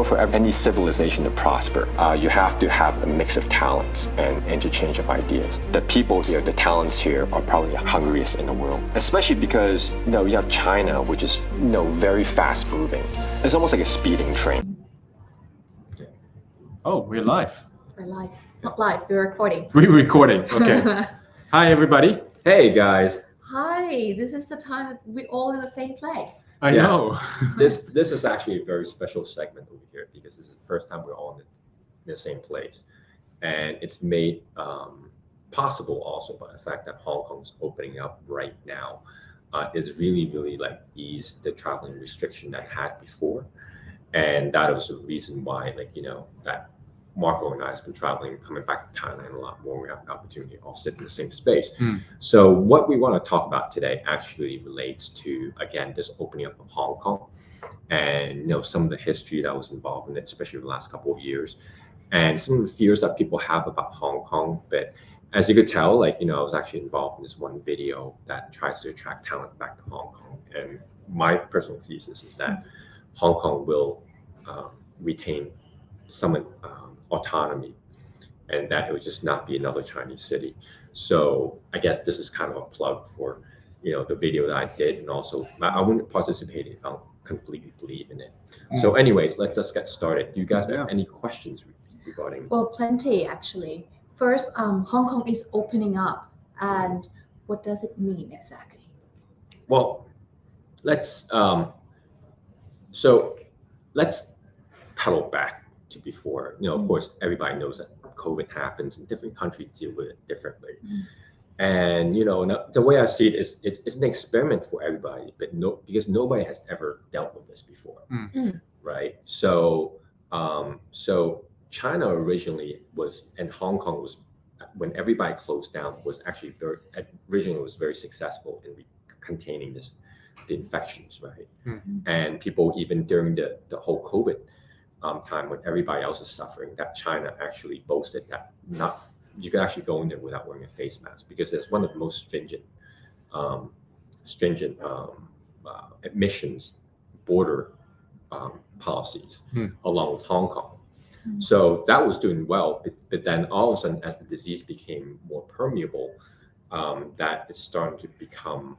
for any civilization to prosper, you have to have a mix of talents and interchange of ideas. The people here, the talents here are probably the hungriest in the world, especially because you have China, which is very fast moving. It's almost like a speeding train. Oh, we're live. We're live. Not live, we're recording. We're recording. Okay. Hi, everybody. Hey guys, Hi, this is the time that we're all in the same place. I Yeah. know. this is actually a very special segment over here because this is the first time we're all in the same place, and it's made possible also by the fact that Hong Kong's opening up right now is really like eased the traveling restriction that it had before, and that was the reason why that Marco and I have been traveling, coming back to Thailand a lot more. We have an opportunity to all sit in the same space. So what we want to talk about today actually relates to, again, this opening up of Hong Kong and some of the history that was involved in it, especially the last couple of years, and some of the fears that people have about Hong Kong. But as you could tell, I was actually involved in this one video that tries to attract talent back to Hong Kong. And my personal thesis is that Hong Kong will retain some autonomy, and that it would just not be another Chinese city. So I guess this is kind of a plug for the video that I did, and also I wouldn't participate if I don't completely believe in it. So anyways, let's just get started. Do you guys have any questions regarding? Well, plenty actually. First, Hong Kong is opening up, and what does it mean exactly? Well, let's pedal back to before. Of course, everybody knows that COVID happens and different countries deal with it differently. And the way I see it is it's an experiment for everybody, but because nobody has ever dealt with this before, right? So China originally was, and Hong Kong was, when everybody closed down, was actually originally was very successful in containing the infections, right? And people, even during the whole COVID time when everybody else is suffering, that China actually boasted that you can actually go in there without wearing a face mask, because it's one of the most stringent admissions border policies along with Hong Kong. So that was doing well, but then all of a sudden, as the disease became more permeable, that it's starting to become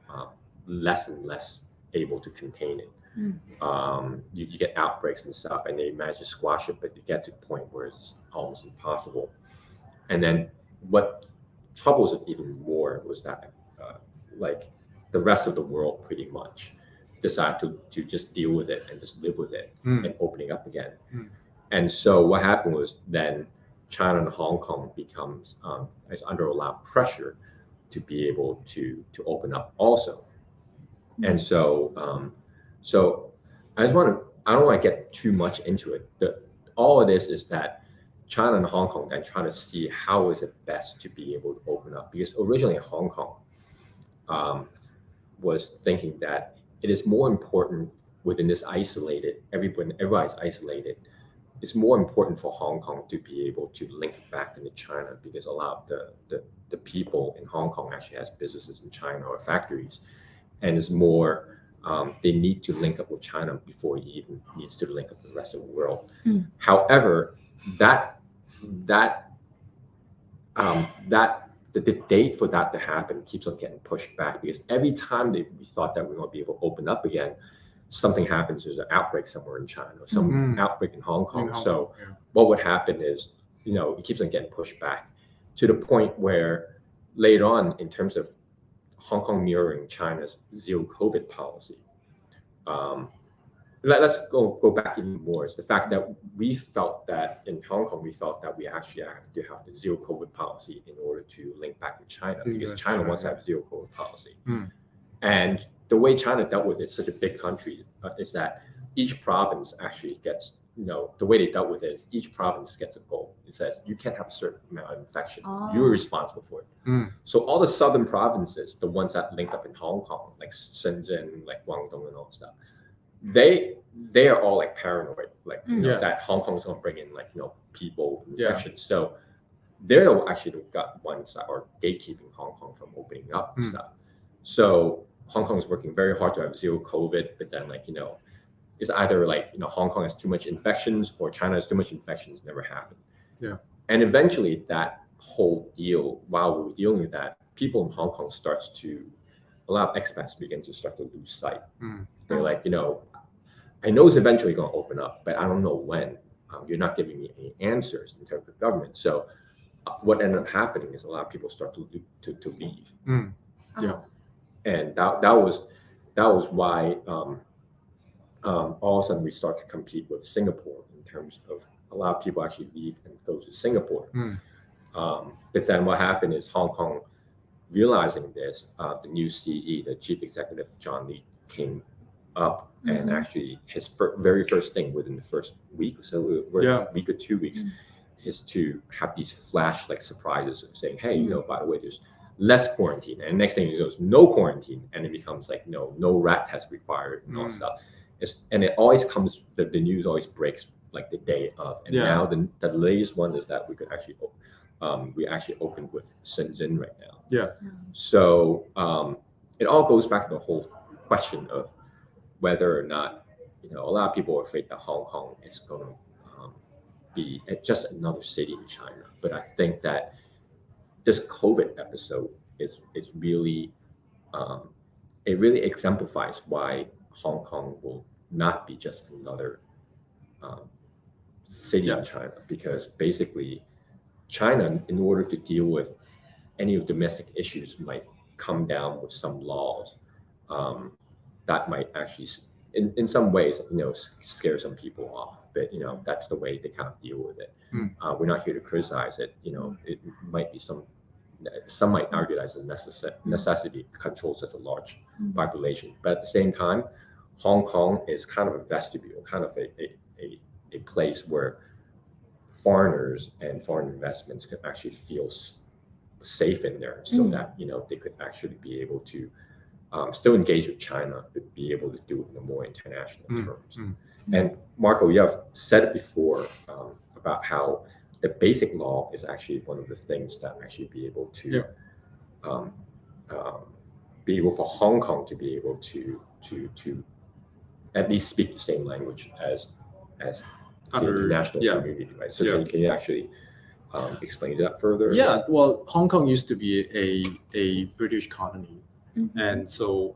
less and less able to contain it. You get outbreaks and stuff, and they manage to squash it, but you get to the point where it's almost impossible. And then what troubles it even more was that the rest of the world pretty much decided to just deal with it and just live with it and opening up again. And so what happened was then China and Hong Kong is under a lot of pressure to be able to open up also. And so I don't want to get too much into it. All of this is that China and Hong Kong then trying to see how is it best to be able to open up, because originally Hong Kong was thinking that it is more important within this everybody's isolated. It's more important for Hong Kong to be able to link back into China, because a lot of the people in Hong Kong actually has businesses in China or factories, and it's more they need to link up with China before he even needs to link up with the rest of the world. However, the date for that to happen keeps on getting pushed back, because every time we thought that we were going to be able to open up again, something happens. There's an outbreak somewhere in China or some outbreak in Hong Kong. What would happen is, it keeps on getting pushed back to the point where later on, in terms of Hong Kong mirroring China's zero COVID policy, let's go back even more. It's the fact that we felt that in Hong Kong, we actually have to have the zero COVID policy in order to link back with China, because China wants to have zero COVID policy. And the way China dealt with it, such a big country, is that each province actually gets, the way they dealt with it is each province gets a goal. It says you can't have a certain amount of infection. You're responsible for it. So all the southern provinces, the ones that link up in Hong Kong, like Shenzhen, like Guangdong and all that stuff, they are all paranoid, that Hong Kong is going to bring in people infection. So they're actually the ones that are gatekeeping Hong Kong from opening up and stuff. So Hong Kong is working very hard to have zero COVID, but then it's either like, Hong Kong has too much infections or China has too much infections. Never happened. Yeah. And eventually that whole deal, while we were dealing with that, people in Hong Kong a lot of expats begin to start to lose sight. They're like, I know it's eventually going to open up, but I don't know when. You're not giving me any answers in terms of government. So what ended up happening is a lot of people start to leave. Yeah. And that was why all of a sudden we start to compete with Singapore in terms of a lot of people actually leave and go to Singapore. But then what happened is Hong Kong, realizing this, the new CE, the chief executive, John Lee, came up and actually his very first thing within the first week, so a week or 2 weeks, is to have these flash like surprises of saying, hey, by the way, there's less quarantine, and next thing there's no quarantine, and it becomes like no rat test required and all stuff. And it always comes, the news always breaks like the day of, and now the latest one is that we could actually we actually opened with Shenzhen right now. So it all goes back to the whole question of whether or not, a lot of people are afraid that Hong Kong is going to be just another city in China. But I think that this COVID episode is really, it really exemplifies why Hong Kong will not be just another city in China, because basically China, in order to deal with any of domestic issues, might come down with some laws that might actually, in some ways, scare some people off. But that's the way they kind of deal with it. We're not here to criticize it. It might be some might argue that it's a necessity to control such a large population. But at the same time, Hong Kong is kind of a vestibule, kind of a place where foreigners and foreign investments can actually feel safe in there, so that they could actually be able to still engage with China, but be able to do it in a more international terms. And Marco, you have said it before about how the basic law is actually one of the things that actually be able to be able for Hong Kong to be able to at least speak the same language as the international community, right? So can you actually explain that further? Yeah, well, Hong Kong used to be a British colony, and so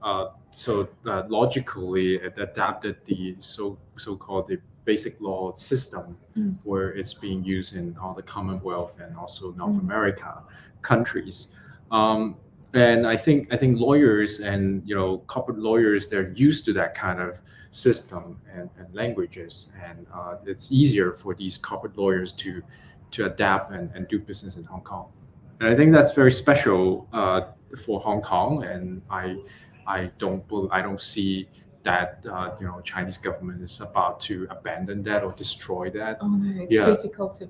logically it adapted the so-called the basic law system, where it's being used in all the Commonwealth and also North America countries. And I think lawyers and corporate lawyers, they're used to that kind of system and languages, and it's easier for these corporate lawyers to adapt and do business in Hong Kong. And I think that's very special for Hong Kong, and I don't see that Chinese government is about to abandon that or destroy that. Oh no, it's difficult to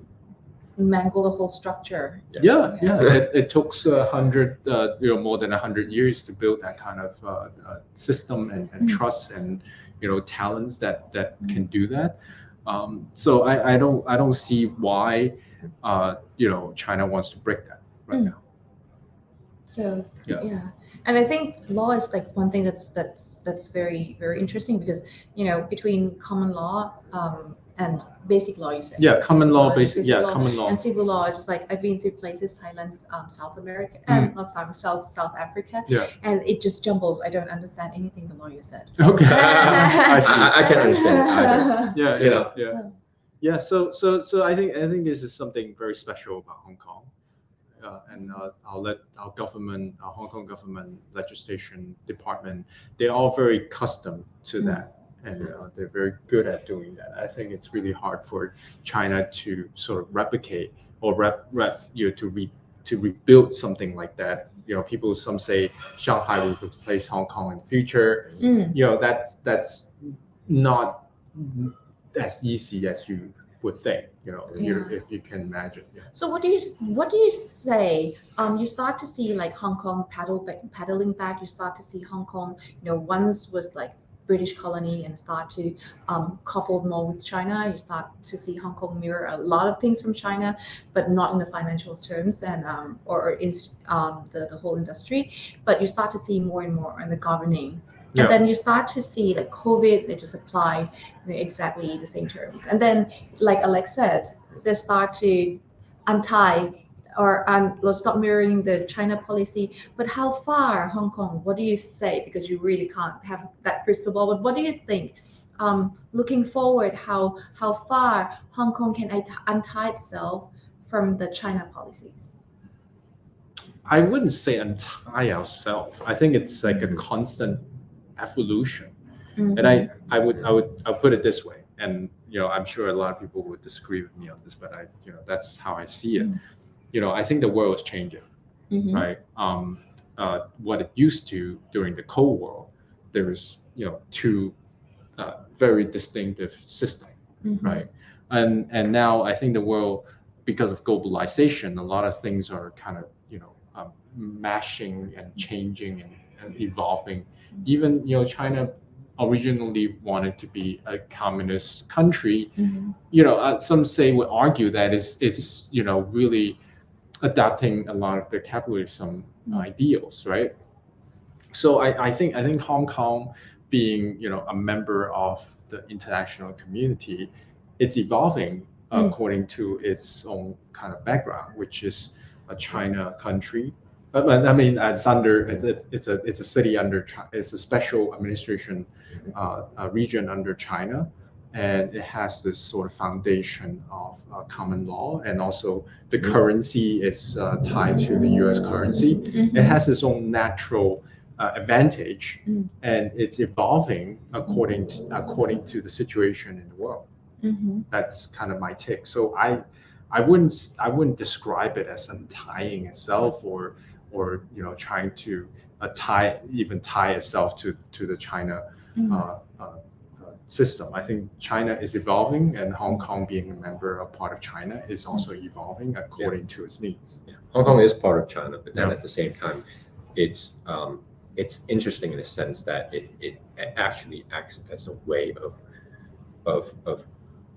mangle the whole structure. It took more than 100 years to build that kind of system and trust and talents that can do that. So I don't see why China wants to break that right now. So and I think law is like one thing that's very, very interesting, because between common law and basic law, you said common law, common law and civil law is just like, I've been through places, Thailand, South America, South Africa, and it just jumbles. I don't understand anything the lawyer said. Okay. I see. I can't understand it either. So I think this is something very special about Hong Kong. And I'll let our Hong Kong government legislation department, they're all very accustomed to that, and they're very good at doing that. I think it's really hard for China to sort of replicate or to rebuild something like that. Some say Shanghai will replace Hong Kong in the future. That's not as easy as you would think, if you can imagine. So what do you say? You start to see like Hong Kong paddling back. You start to see Hong Kong, once was like British colony, and start to couple more with China. You start to see Hong Kong mirror a lot of things from China, but not in the financial terms and or in the whole industry. But you start to see more and more on the governing Yeah. And then you start to see like COVID, they just applied exactly the same terms. And then, like Alex said, they start to untie or stop mirroring the China policy. But how far Hong Kong? What do you say? Because you really can't have that crystal ball. But what do you think? Looking forward, how far Hong Kong can untie itself from the China policies? I wouldn't say untie ourselves. I think it's like a constant evolution. Mhm. And I'll put it this way. And I'm sure a lot of people would disagree with me on this, but that's how I see it. I think the world is changing, Mhm. right? What it used to during the Cold War, there was two very distinctive systems, Mhm. right? And now I think the world, because of globalization, a lot of things are kind of mashing and changing and evolving. Even China originally wanted to be a communist country. Mhm. Some would argue that is really adapting a lot of the capitalism ideals, right? So I think Hong Kong being a member of the international community, it's evolving according to its own kind of background, which is a China country. I mean, it's a city under it's a special administration region under China, and it has this sort of foundation of common law, and also the currency is tied to the U.S. currency. Mhm. It has its own natural advantage, and it's evolving according to the situation in the world. Mhm. That's kind of my take. So I wouldn't describe it as untying itself or trying to tie itself to the China system. I think China is evolving, and Hong Kong being a member of part of China is also evolving according to its needs. Yeah. Hong Kong is part of China, but then Yeah. at the same time, it's interesting in the sense that it actually acts as a way of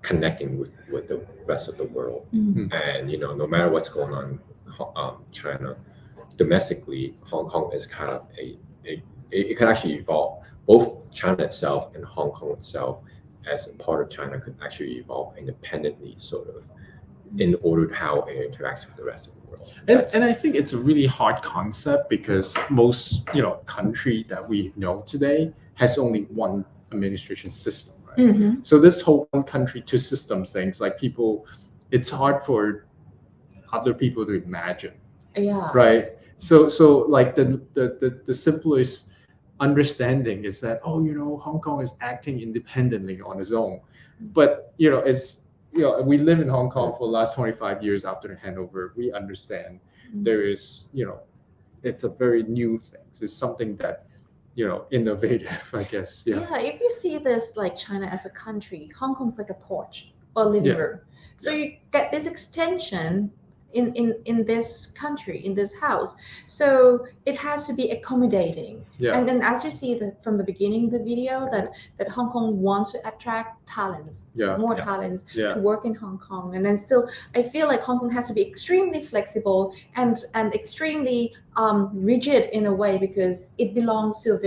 connecting with the rest of the world. Mhm. And no matter what's going on China domestically, Hong Kong is kind of it can actually evolve. Both China itself and Hong Kong itself as a part of China could actually evolve independently, sort of, in order to how it interacts with the rest of the world. And I think it's a really hard concept because most country that we know today has only one administration system, right? Mhm. So this whole one country two systems things, like it's hard for other people to imagine, Yeah. right? So like the simplest understanding is that Hong Kong is acting independently on its own, but it's we live in Hong Kong for the last 25 years after the handover. We understand there is it's a very new thing. It's something that innovative, I guess. Yeah, if you see this like China as a country, Hong Kong's like a porch or living Yeah. room. So you get this extension in this country, in this house. So it has to be accommodating. Yeah. And then as you see from the beginning of the video that Hong Kong wants to attract talents, more Yeah. talents Yeah. to work in Hong Kong. And then still I feel like Hong Kong has to be extremely flexible and extremely rigid in a way because it belongs to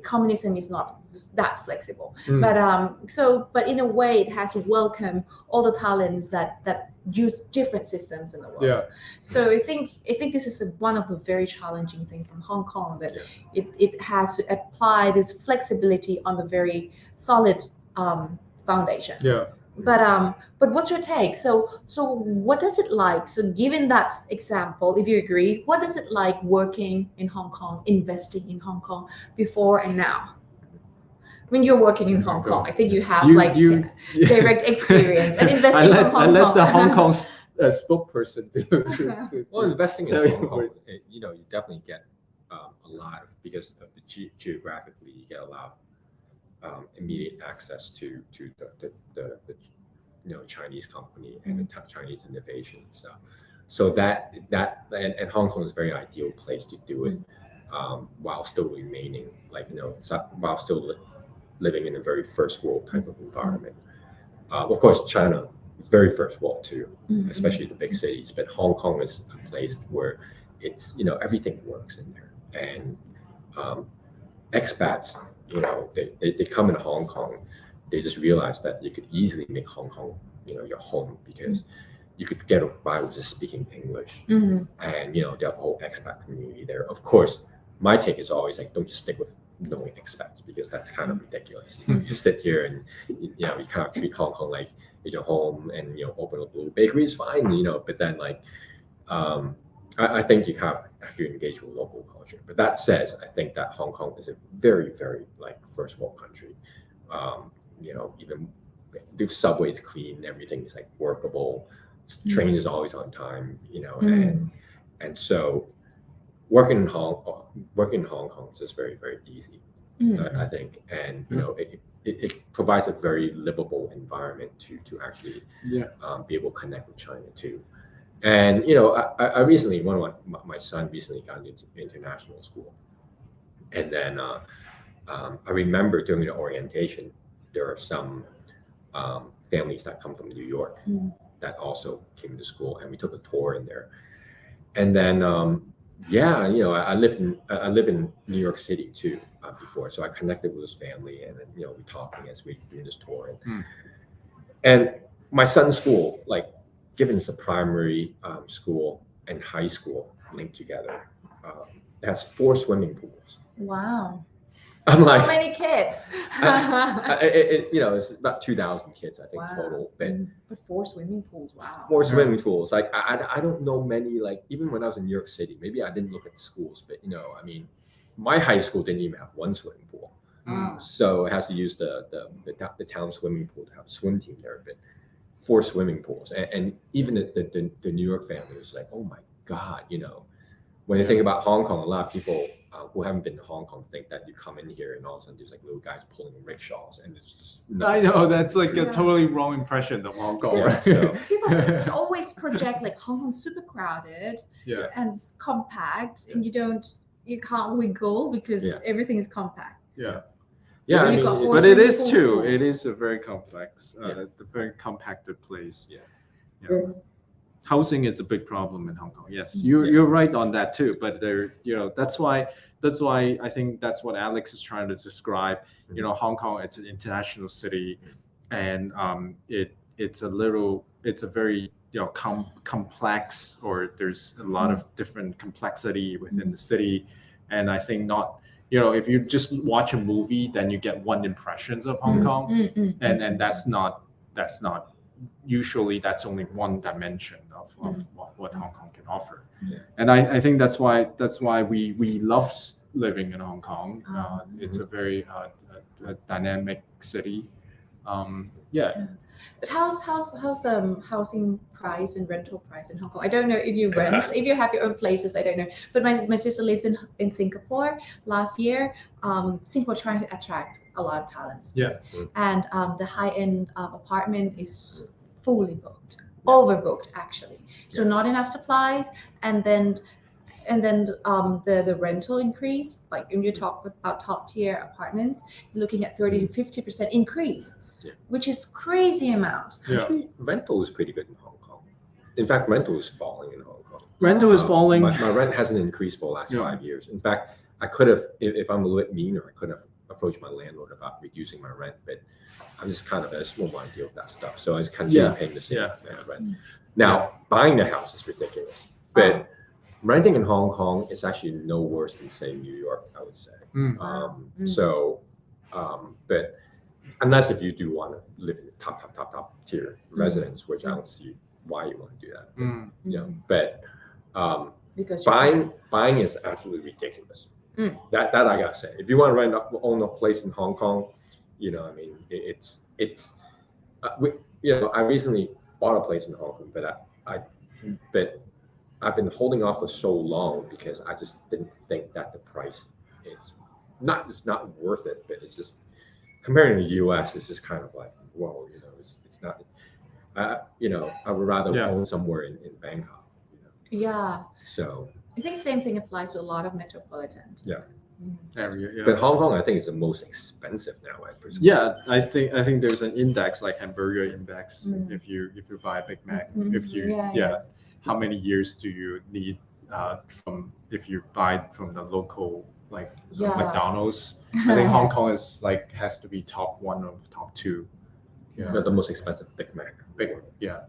communism is not that flexible. But in a way it has to welcome all the talents that use different systems in the world. Yeah. So I think this is one of the very challenging things from Hong Kong, that it has to apply this flexibility on the very solid foundation. Yeah. But what's your take? So what does it like? So given that example, if you agree, what does it like working in Hong Kong, investing in Hong Kong before and now? When you're working in Hong Kong, I think you have direct experience and investing from Hong Kong. I let the Hong Kong spokesperson do. Well, investing in Hong Kong, you definitely get a lot because of the geographically, you get a lot of immediate access to the Chinese company and the Chinese innovation and stuff. So that and Hong Kong is a very ideal place to do it, while still remaining while still living in a very first world type of environment. Of course, China is very first world too, especially the big cities. But Hong Kong is a place where it's everything works in there, and expats, they come in Hong Kong, they just realize that you could easily make Hong Kong, your home because you could get by with just speaking English, Mhm. and they have a whole expat community there. Of course, my take is always like, don't just stick with knowing expats because that's kind of ridiculous. You sit here and you kind of treat Hong Kong like it's your home, and open up a little bakery is fine, but then like I think you kind of have to engage with local culture. But that says, I think that Hong Kong is a very, very like first world country. Even the subway is clean, everything is like workable, train is always on time, and so working in Hong Kong is just very, very easy, I think, and it provides a very livable environment to actually be able to connect with China too. And I recently, one of my son recently got into international school, and then I remember during the orientation, there are some families that come from New York that also came to school, and we took a tour in there. And then I live in New York City too before, so I connected with his family, and then we talking as we doing this tour, and my son's school, like, given it's a primary school and high school linked together, it has 4 swimming pools. Wow. I'm like, how many kids? it's about 2,000 kids, I think, Wow. total. But 4 swimming pools. Wow. 4 swimming pools. Like I don't know many. Like even when I was in New York City, maybe I didn't look at the schools, but I mean, my high school didn't even have 1 swimming pool, Wow. so it has to use the town swimming pool to have a swim team there. But 4 swimming pools, and even the New York family was like, oh my God, when you think about Hong Kong, a lot of people who haven't been to Hong Kong think that you come in here and all of a sudden there's like little guys pulling rickshaws, and it's just I know that's like Yeah. a totally wrong impression of Hong Kong. Because so People always project like Hong Kong's super crowded Yeah. and compact, and you can't wiggle because Yeah. everything is compact. Yeah. yeah, I You've mean, got 4 But it swimming is pools too. full. It is a very complex, Yeah. a very compacted place. Yeah. Housing is a big problem in Hong Kong. Yes, Mhm. you're right on that too. But there, that's why I think that's what Alex is trying to describe. Hong Kong, it's an international city, and it's a very complex, or there's a lot of different complexity within the city, and I think not. If you just watch a movie, then you get one impressions of Hong Kong, and that's not usually that's only one dimension of what Hong Kong can offer. Yeah. And I think that's why we love living in Hong Kong. It's a very a dynamic city. But how's housing price and rental price in Hong Kong? I don't know if you rent, if you have your own places. I don't know. But my sister lives in Singapore. Last year, Singapore trying to attract a lot of talents. Yeah. And the high-end apartment is fully booked, overbooked actually. So not enough supplies, and then the rental increase. Like when you talk about top tier apartments, you're looking at 30 to 50% increase. Yeah. Which is crazy amount. Yeah. Actually, rental is pretty good in Hong Kong. In fact, rental is falling in Hong Kong. Rental is falling. My rent hasn't increased for the last Yeah. 5 years. In fact, I could have, if I'm a little bit meaner, I could have approached my landlord about reducing my rent, but I just won't want to deal with that stuff. So I just continue Yeah. paying the same Yeah. rent. Now, buying the house is ridiculous, but renting in Hong Kong is actually no worse than, say, New York, I would say. But unless if you do want to live in the top tier residence, which I don't see why you want to do that. But Because buying is absolutely ridiculous. That I gotta say. If you want to own a place in Hong Kong, I mean, it's I recently bought a place in Hong Kong, but I've been holding off for so long because I just didn't think that the price it's not worth it, but it's just comparing to the U.S. it's just kind of like, whoa, it's not. I would rather own somewhere in Bangkok. yeah, So I think same thing applies to a lot of metropolitan. Yeah. area. Yeah. but Hong Kong, I think, is the most expensive now. I presume. Yeah, I think there's an index like hamburger index. If you buy a Big Mac, if you yes. how many years do you need from if you buy from the local like Yeah. McDonald's. I think Hong Kong is like has to be top one or top two. Yeah, The most expensive Big Mac. big one. Yeah,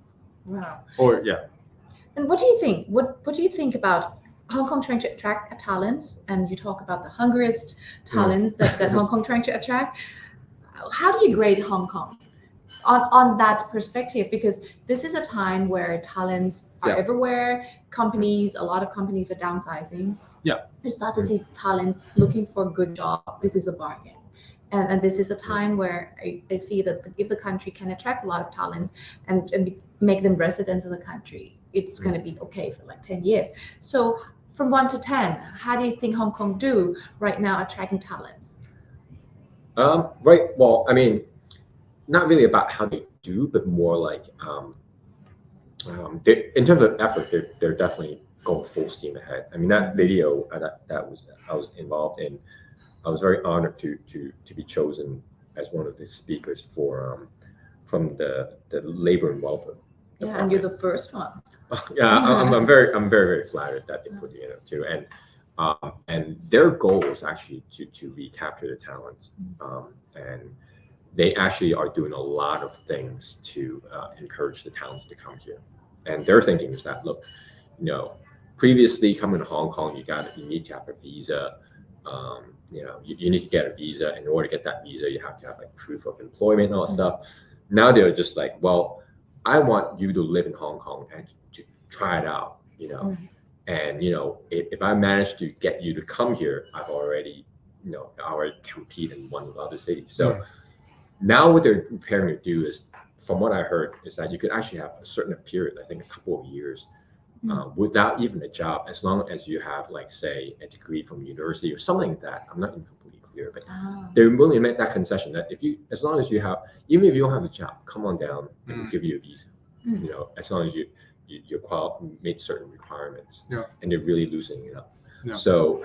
Wow. or yeah. And what do you think? What do you think about Hong Kong trying to attract talents? And you talk about the hungriest talents that Hong Kong trying to attract. How do you grade Hong Kong on that perspective? Because this is a time where talents are Yeah. everywhere. A lot of companies are downsizing. Yeah. You start to see talents looking for a good job. This is a bargain. And this is a time where I see that if the country can attract a lot of talents and make them residents of the country, it's going to be okay for like 10 years. So from 1 to 10, how do you think Hong Kong do right now attracting talents? Right. Well, I mean, not really about how they do, but more like in terms of effort, they're definitely going full steam ahead. I mean, that video I was involved in, I was very honored to be chosen as one of the speakers for from the labor and welfare. Yeah, and you're the first one. Yeah, I'm very flattered that they put together too, and their goal is actually to recapture the talents, and they actually are doing a lot of things to encourage the talents to come here, and their thinking is that look, previously coming to Hong Kong, you need to have a visa. You need to get a visa. In order to get that visa, you have to have like proof of employment and all that stuff. Now they're just like, well, I want you to live in Hong Kong and to try it out, and if I manage to get you to come here, I've already compete in one of the other cities. So now what they're preparing to do is, from what I heard, is that you could actually have a certain period, I think a couple of years, without even a job, as long as you have, like, say, a degree from university or something like that. I'm not even completely clear, but they're willing to make that concession that as long as you have, even if you don't have a job, come on down and we'll give you a visa. As long as you meet certain requirements, and they're really loosening it up. Yeah. So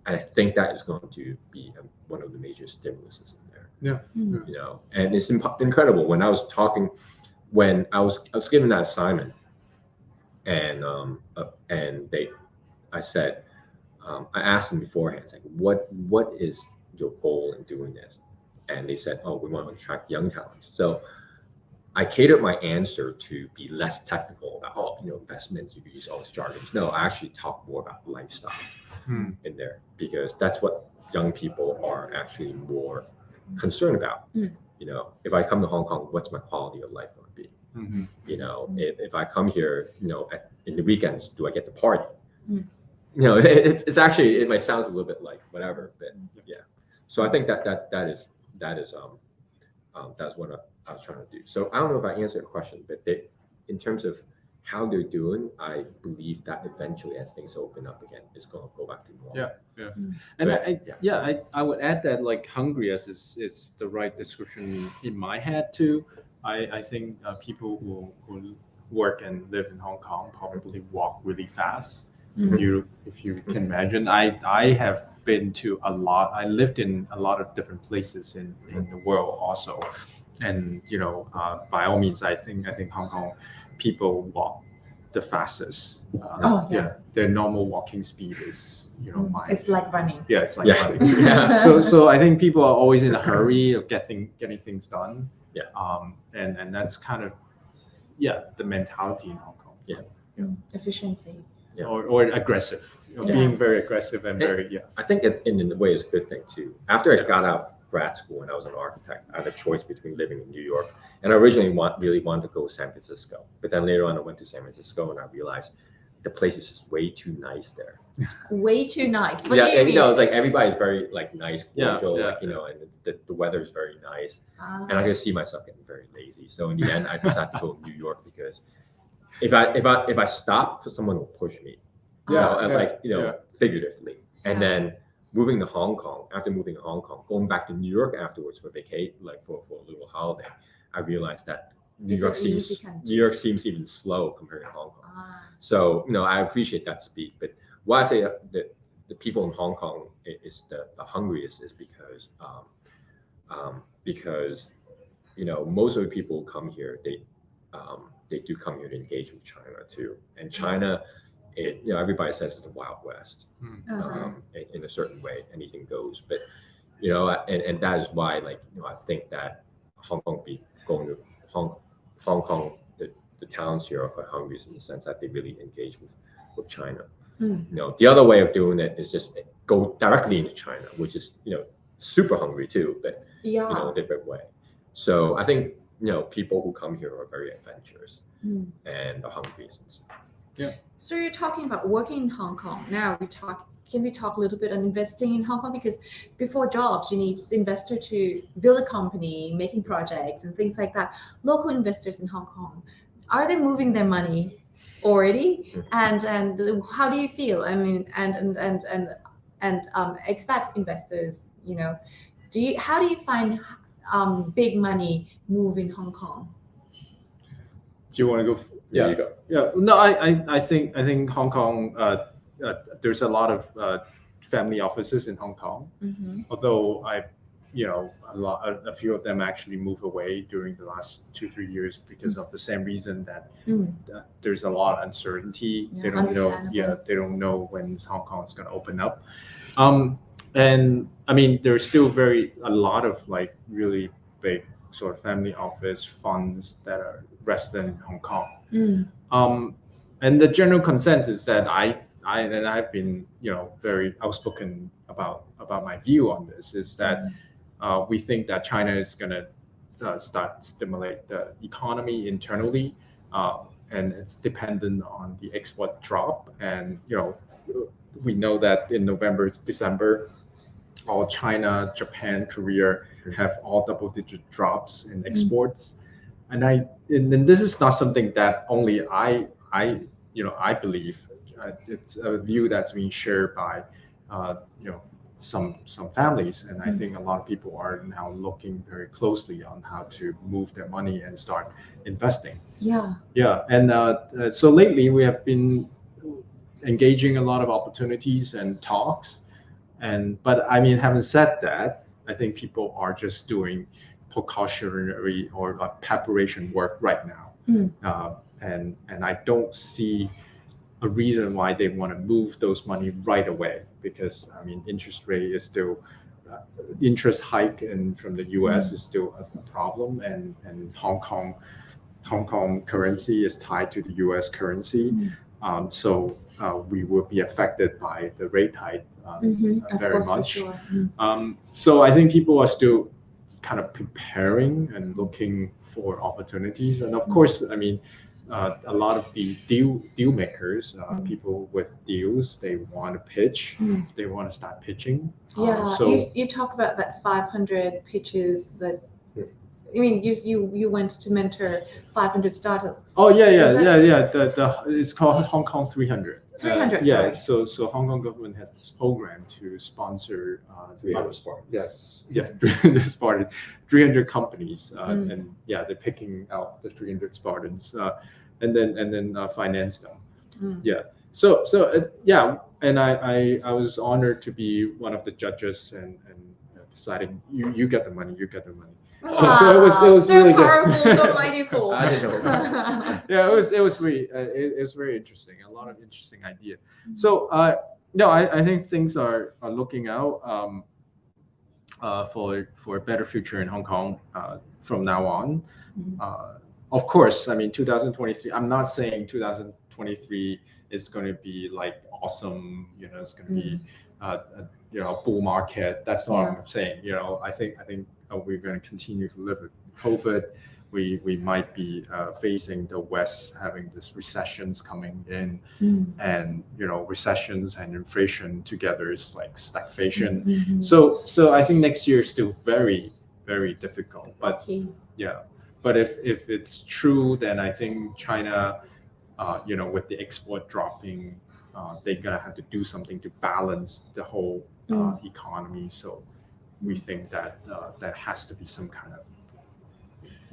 I think that is going to be one of the major stimuluses in there. And it's incredible. When I was given that assignment, and I said, I asked them beforehand, like, what is your goal in doing this? And they said, oh, we want to attract young talents. So I catered my answer to be less technical about, investments, you could use all these jargons. No, I actually talk more about lifestyle in there, because that's what young people are actually more concerned about. If I come to Hong Kong, what's my quality of life going to be? If I come here, in the weekends, do I get to party? It's actually, it might sound a little bit like whatever, but yeah. So I think that is that's what I was trying to do. So I don't know if I answered the question, but in terms of how they're doing, I believe that eventually, as things open up again, it's going to go back to normal. Yeah. And I would add that, like, hungriest is the right description in my head too. I think people who work and live in Hong Kong probably walk really fast. If you can imagine, I have been to a lot. I lived in a lot of different places in the world also, and by all means, I think Hong Kong people walk the fastest. Their normal walking speed is mine. It's like running. Yeah, it's like running. So I think people are always in a hurry of getting things done. And that's kind of the mentality in Hong Kong. Efficiency. Or aggressive. Being very aggressive and very I think in a way it's a good thing too. After I got out of grad school and I was an architect, I had a choice between living in New York, and I originally really wanted to go to San Francisco, but then later on I went to San Francisco and I realized the place is just way too nice there. Way too nice. What do Yeah, you and, mean? it's like everybody's very like nice, cordial, Yeah, like and the weather is very nice, and I could see myself getting very lazy. So in the end, I decided to go to New York, because if I stop, someone will push me, figuratively, and then moving to Hong Kong. After moving to Hong Kong, going back to New York afterwards for vacate, like for a little holiday, I realized that New York seems even slow compared to Hong Kong. So I appreciate that speed, but why I say that the people in Hong Kong is the hungriest is because most of the people who come here, they do come here to engage with China too, and China everybody says it's the Wild West. Uh-huh. In a certain way, anything goes. But and that is why, I think that Hong Kong going to Hong Kong, the towns here are hungry in the sense that they really engage with China. The other way of doing it is just go directly into China, which is super hungry too, but Yeah. a different way. So I think people who come here are very adventurous and are hungry. So you're talking about working in Hong Kong. Now can we talk a little bit on investing in Hong Kong? Because before jobs, you need investor to build a company, making projects and things like that. Local investors in Hong Kong, are they moving their money already? And how do you feel? I mean, and expat investors, how do you find big money move in Hong Kong? Do you want to go? Yeah, you go. Yeah. No, I think Hong Kong. There's a lot of family offices in Hong Kong. Although a few of them actually move away during the last 2-3 years because of the same reason that there's a lot of uncertainty. Yeah, They don't know. understandable. They don't know when Hong Kong is going to open up. And I mean, there's still a lot of really big sort of family office funds that are resident in Hong Kong. And the general consensus is that I've been very outspoken about my view on this is that we think that China is going to start stimulate the economy internally, and it's dependent on the export drop. And we know that in November, December, all China, Japan, Korea have all double-digit drops in exports. And this is not something that only I believe. It's a view that's being shared by some families, and I think a lot of people are now looking very closely on how to move their money and start investing. Yeah. And so lately we have been engaging a lot of opportunities and talks. But I mean, having said that, I think people are just doing precautionary or preparation work right now. And I don't see a reason why they want to move those money right away, because I mean, interest rate is still interest hike and from the US is still a problem, and Hong Kong currency is tied to the US currency. So we will be affected by the rate hike very much. Sure. So I think people are still kind of preparing and looking for opportunities. And of course, I mean, a lot of the deal makers, people with deals, they want to pitch, they want to start pitching. Yeah, So you talk about that 500 pitches that. I mean, you went to mentor 500 startups. oh yeah. Is that- The it's called Hong Kong 300. 300, Yeah. sorry. So Hong Kong government has this program to sponsor 300 Spartans. Yes, 300 Spartans, 300 companies, and they're picking out the 300 Spartans, and then finance them. Yeah. So and I was honored to be one of the judges and deciding you get the money, you get the money. So it was so really good. powerful, so mightyful. I didn't know. Yeah, it was really it was very interesting. A lot of interesting idea. So no, I think things are looking out for a better future in Hong Kong from now on. Of course, I mean 2023. I'm not saying 2023 is going to be like awesome. It's going to be a bull market. That's not what I'm saying. I think we're going to continue to live with COVID. We might be facing the West having this recessions coming in, and recessions and inflation together is like stagflation. So I think next year is still very, very difficult. But but if it's true, then I think China, with the export dropping, they're gonna have to do something to balance the whole economy. So we think that there has to be some kind of,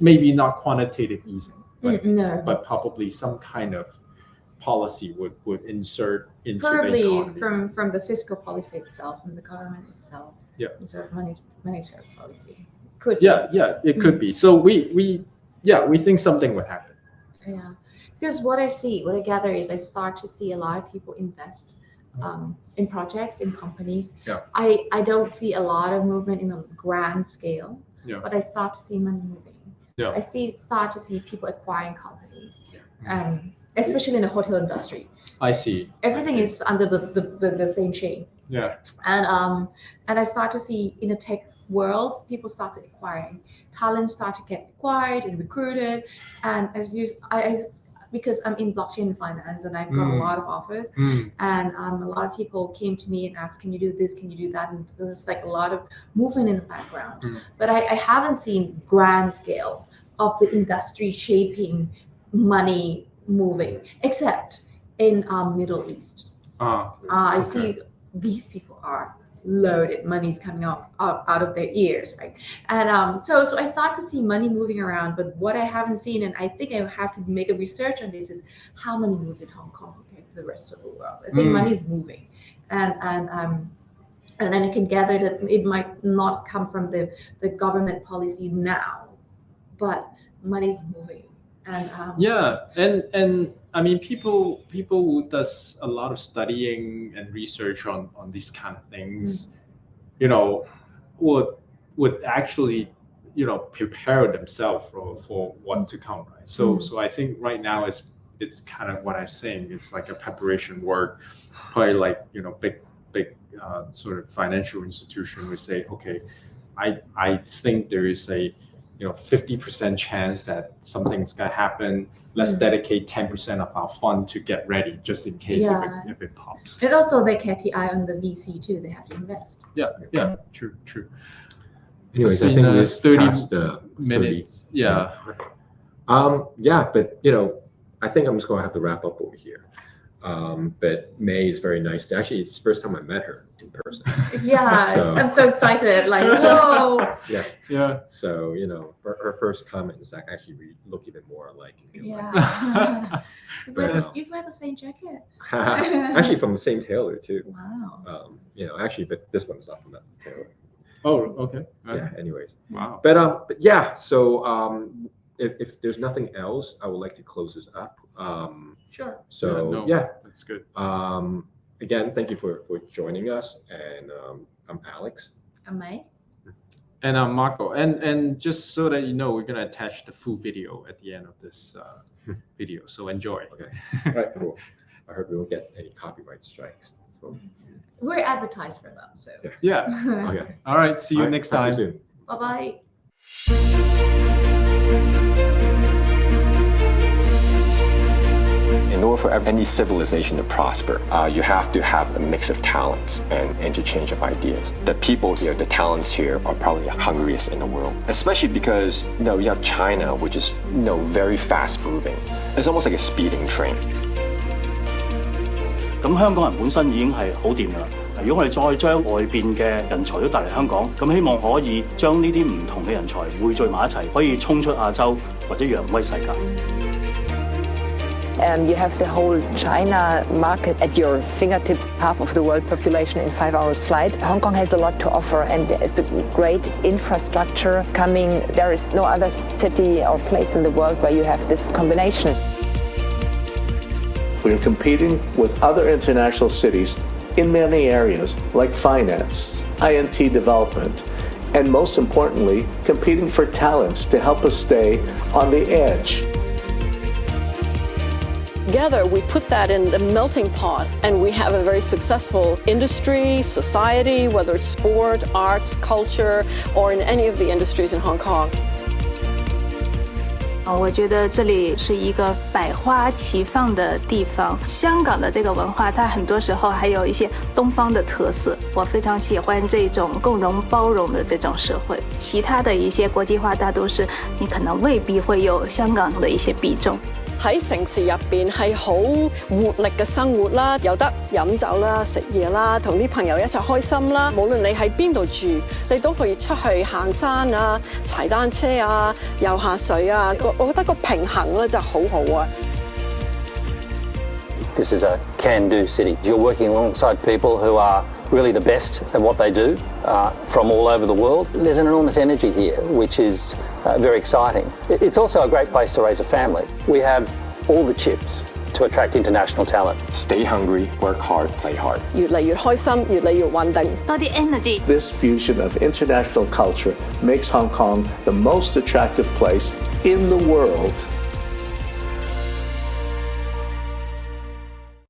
maybe not quantitative easing, but probably some kind of policy would insert into probably the economy. from the fiscal policy itself, from the government itself. Sort of monetary policy. Could be. It could be. So we think something would happen. Yeah, Because what I gather is I start to see a lot of people invest in projects, in companies. Yeah. I don't see a lot of movement in a grand scale, Yeah. but I start to see money moving. Yeah. I start to see people acquiring companies, especially in the hotel industry. I see. Everything is under the same chain. Yeah. And I start to see in the tech world, people started acquiring. Talents start to get acquired and recruited. And because I'm in blockchain and finance and I've got a lot of offers, and a lot of people came to me and asked, can you do this, can you do that? And there's like a lot of movement in the background. But I haven't seen grand scale of the industry shaping money moving, except in Middle East. I see these people are loaded, money's coming out of their ears, right? And so I start to see money moving around, but what I haven't seen, and I think I have to make a research on this, is how money moves in Hong Kong compared to the rest of the world. I think money is moving, and then you can gather that it might not come from the government policy now, but money's moving. And and I mean, people who does a lot of studying and research on these kind of things, you know, would actually, you know, prepare themselves for what to come, right? So I think right now it's kind of what I'm saying. It's like a preparation work, probably like, you know, big sort of financial institution would say, okay, I think there is a 50% chance that something's gonna happen. Let's dedicate 10% of our fund to get ready, just in case if it pops. And also they KPI on the VC too. They have to invest. Yeah, true. Anyways, It's I think been, we've 30 passed the minutes. 30. Yeah. But I think I'm just gonna have to wrap up over here. But May is very nice. Actually, it's the first time I met her in person. Yeah, So- I'm so excited. Like, whoa. Yeah. So for her first comment is like actually we look even more alike. Yeah. But, You've wear the same jacket. Actually from the same tailor too. Wow. Actually, but this one's not from that tailor. Oh, okay. Yeah. Anyways, Wow. but yeah. So if there's nothing else, I would like to close this up. Sure. So that's good. Again, thank you for joining us, and I'm Alex. Am I? And I'm Marco. And just so that you know, we're gonna attach the full video at the end of this video. So enjoy. Okay. All right. Cool. I hope we won't get any copyright strikes. We're advertised for them, so. Yeah. Okay. All right. See you next Talk to time. you soon. Bye-bye. In order for any civilization to prosper, you have to have a mix of talents and interchange of ideas. The people here, the talents here are probably the hungriest in the world, especially because you have China, which is very fast moving. It's almost like a speeding train. 咁香港人本身已經係好掂㗎啦。如果我哋再將外邊嘅人才都帶嚟香港，咁希望可以將呢啲唔同嘅人才匯聚埋一齊，可以衝出亞洲或者揚威世界。You have the whole China market at your fingertips, half of the world population in 5 hours flight. Hong Kong has a lot to offer, and there is a great infrastructure coming. There is no other city or place in the world where you have this combination. We are competing with other international cities in many areas like finance, INT development, and most importantly, competing for talents to help us stay on the edge. Together, we put that in the melting pot, and we have a very successful industry, society, whether it's sport, arts, culture, or in any of the industries in Hong Kong. 我觉得这里是一个百花齐放的地方。香港的这个文化，它很多时候还有一些东方的特色。我非常喜欢这种共融包容的这种社会。其他的一些国际化大都市，你可能未必会有香港的一些比重。喺城市入邊係好活力嘅生活啦，有得飲酒啦、食嘢啦，同啲朋友一齊開心啦。無論你喺邊度住，你都可以出去行山啊、踩單車啊、游下水啊。我覺得個平衡咧就好好啊。This is a can-do city. You're working alongside people who are really the best at what they do from all over the world. There's an enormous energy here, which is very exciting. It's also a great place to raise a family. We have all the chips to attract international talent. Stay hungry, work hard, play hard. 越嚟越開心，越嚟越穩定。多啲 energy。 This fusion of international culture makes Hong Kong the most attractive place in the world.